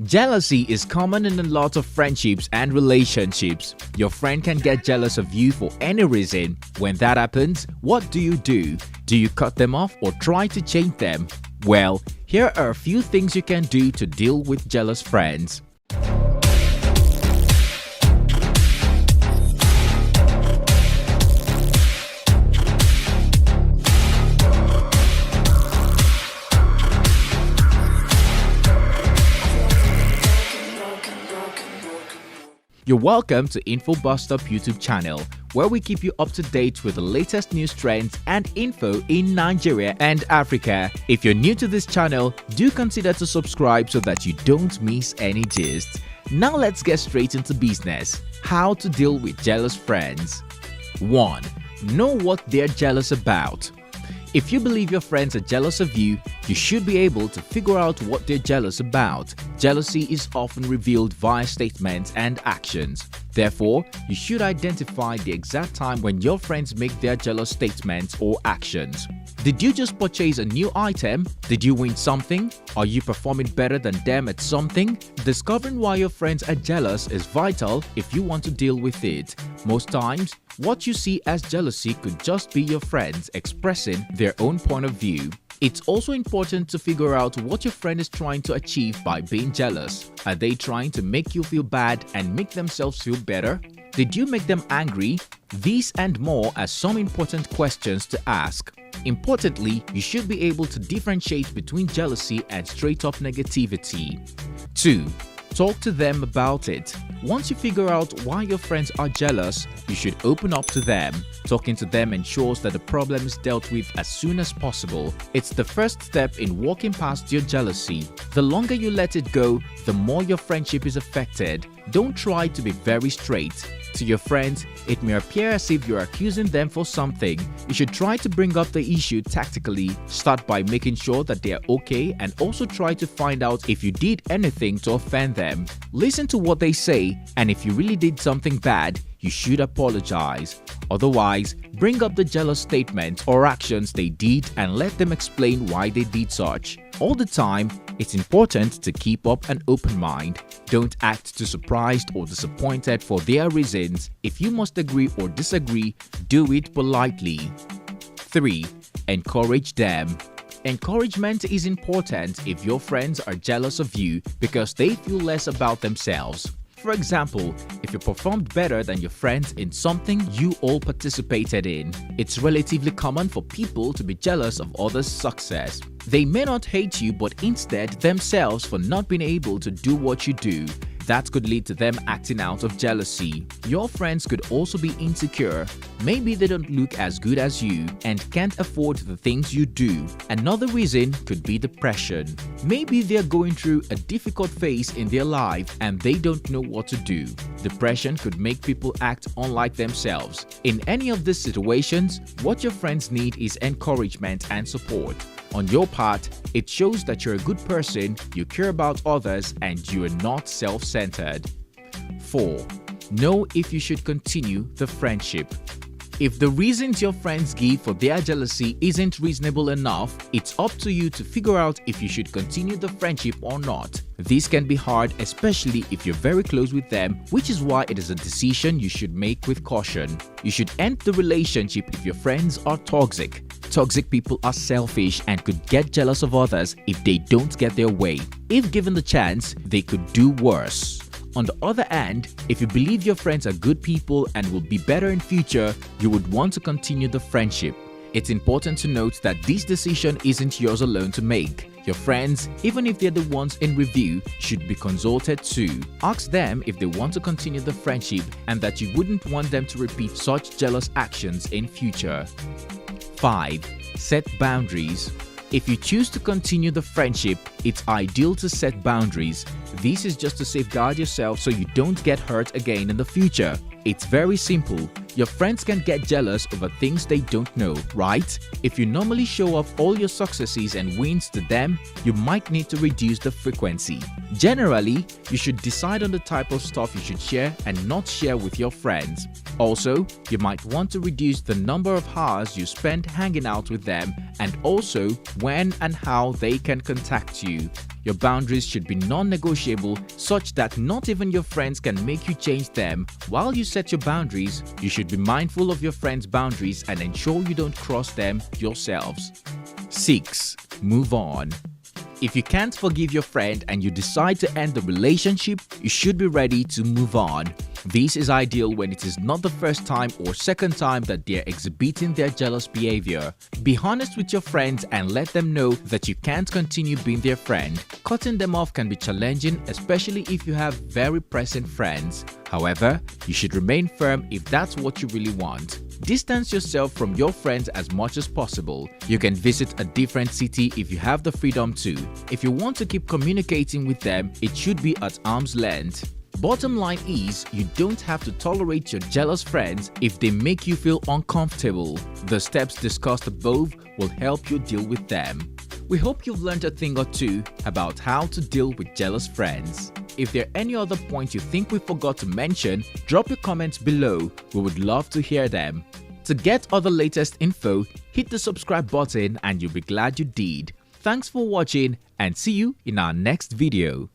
Jealousy is common in a lot of friendships and relationships. Your friend can get jealous of you for any reason. When that happens, what do? Do you cut them off or try to change them? Well, here are a few things you can do to deal with jealous friends. You're welcome to Info Bus Stop YouTube channel, where we keep you up to date with the latest news trends and info in Nigeria and Africa. If you're new to this channel, do consider to subscribe so that you don't miss any gist. Now let's get straight into business. How to deal with jealous friends. 1. Know what they're jealous about. If you believe your friends are jealous of you, you should be able to figure out what they're jealous about. Jealousy is often revealed via statements and actions. Therefore, you should identify the exact time when your friends make their jealous statements or actions. Did you just purchase a new item? Did you win something? Are you performing better than them at something? Discovering why your friends are jealous is vital if you want to deal with it. Most times, what you see as jealousy could just be your friends expressing their own point of view. It's also important to figure out what your friend is trying to achieve by being jealous. Are they trying to make you feel bad and make themselves feel better? Did you make them angry? These and more are some important questions to ask. Importantly, you should be able to differentiate between jealousy and straight-up negativity. 2. Talk to them about it. Once you figure out why your friends are jealous, you should open up to them. Talking to them ensures that the problem is dealt with as soon as possible. It's the first step in walking past your jealousy. The longer you let it go, the more your friendship is affected. Don't try to be very straight. To your friends, it may appear as if you're accusing them for something. You should try to bring up the issue tactically. Start by making sure that they are okay and also try to find out if you did anything to offend them. Listen to what they say, and if you really did something bad, you should apologize. Otherwise, bring up the jealous statement or actions they did and let them explain why they did such. All the time, it's important to keep up an open mind. Don't act too surprised or disappointed for their reasons. If you must agree or disagree, do it politely. 3. Encourage them. Encouragement is important if your friends are jealous of you because they feel less about themselves. For example, if you performed better than your friends in something you all participated in, it's relatively common for people to be jealous of others' success. They may not hate you but instead themselves for not being able to do what you do. That could lead to them acting out of jealousy. Your friends could also be insecure. Maybe they don't look as good as you and can't afford the things you do. Another reason could be depression. Maybe they're going through a difficult phase in their life and they don't know what to do. Depression could make people act unlike themselves. In any of these situations, what your friends need is encouragement and support. On your part, it shows that you're a good person, you care about others, and you are not self-centered. 4. Know if you should continue the friendship. If the reasons your friends give for their jealousy isn't reasonable enough, it's up to you to figure out if you should continue the friendship or not. This can be hard, especially if you're very close with them, which is why it is a decision you should make with caution. You should end the relationship if your friends are toxic. Toxic people are selfish and could get jealous of others if they don't get their way. If given the chance, they could do worse. On the other hand, if you believe your friends are good people and will be better in future, you would want to continue the friendship. It's important to note that this decision isn't yours alone to make. Your friends, even if they're the ones in review, should be consulted too. Ask them if they want to continue the friendship and that you wouldn't want them to repeat such jealous actions in future. 5. Set boundaries. If you choose to continue the friendship, it's ideal to set boundaries. This is just to safeguard yourself so you don't get hurt again in the future. It's very simple. Your friends can get jealous over things they don't know, right? If you normally show off all your successes and wins to them, you might need to reduce the frequency. Generally, you should decide on the type of stuff you should share and not share with your friends. Also, you might want to reduce the number of hours you spend hanging out with them and also when and how they can contact you. Your boundaries should be non-negotiable such that not even your friends can make you change them. While you set your boundaries, you should be mindful of your friends' boundaries and ensure you don't cross them yourselves. 6. Move on. If you can't forgive your friend and you decide to end the relationship, you should be ready to move on. This is ideal when it is not the first time or second time that they are exhibiting their jealous behavior. Be honest with your friends and let them know that you can't continue being their friend. Cutting them off can be challenging, especially if you have very present friends. However, you should remain firm if that's what you really want. Distance yourself from your friends as much as possible. You can visit a different city if you have the freedom to. If you want to keep communicating with them, it should be at arm's length. Bottom line is, you don't have to tolerate your jealous friends if they make you feel uncomfortable. The steps discussed above will help you deal with them. We hope you've learned a thing or two about how to deal with jealous friends. If there are any other points you think we forgot to mention, drop your comments below. We would love to hear them. To get other latest info, hit the subscribe button and you'll be glad you did. Thanks for watching and see you in our next video.